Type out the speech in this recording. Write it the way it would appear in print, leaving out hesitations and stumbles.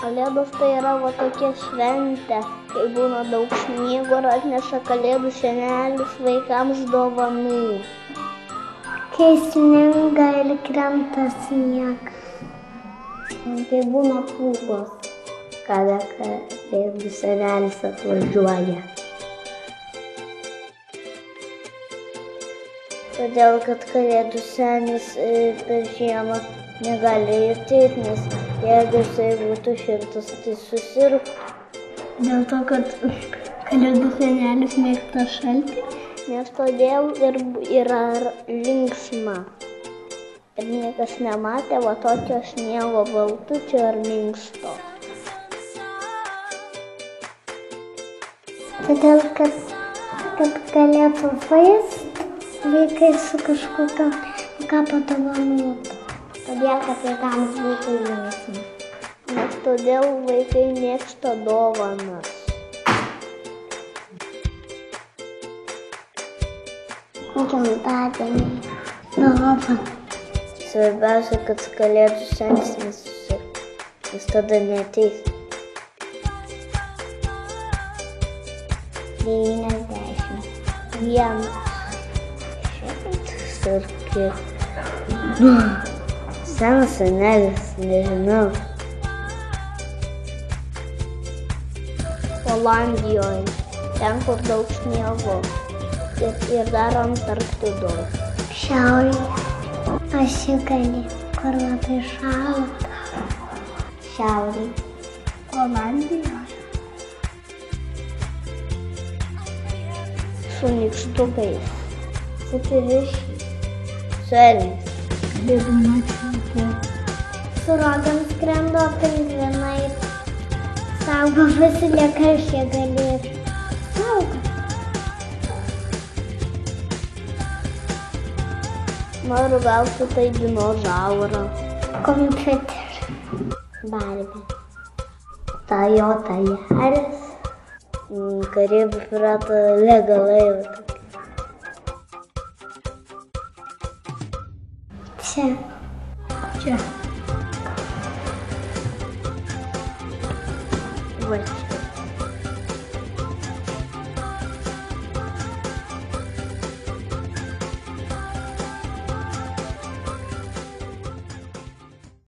Kalėdos tai yra va tokia šventė, kai būna daug sniego ir atneša kalėdų senelis vaikams dovanų. Kai sninga ir krenta sniegas. Kai būna pūgos, kada kalėdų senelis atvažiuoja. Todėl, kad kalėdų senis per žiemą negalėtų, nes jeigu jisai būtų šiltas, tai susirgtų. Dėl to, kad kalėdų senelis mėgsta šaltį? Nes todėl ir yra linksma. Ir niekas nematė va tokio sniego baltučio ar minkšto. Todėl, kad galėtų vaist vaikai su kažkokio ką padovanoti. Todėl, kad vaikams būtų linksma. Nes todėl vaikai mėgsta dovanas. Gimtadieniai, dovanas. Svarbiausia, kad kalėdų senis nesusirgtų, jis tada neateis. 90. Vienas. Ir kiek. Senas senelis, nežinau. Olandijoje, ten kur daug sniego ir dar Antarktidos. Šiaurėje, Ašigalyje, kur labai šalta. Šiaurėje. Olandijoje. Su nykštukais. Su pirišiais. Su elniais. Kalėdų naktyje. Su rogėm skrenda pingvinai. Saugo pasilieka Ašigalyje ir saugo. Noriu gauti tai dinozaurą. Kompiuterį. Barbie. Toyota Yaris. Karibų piratų legalai. Čia. Va čia.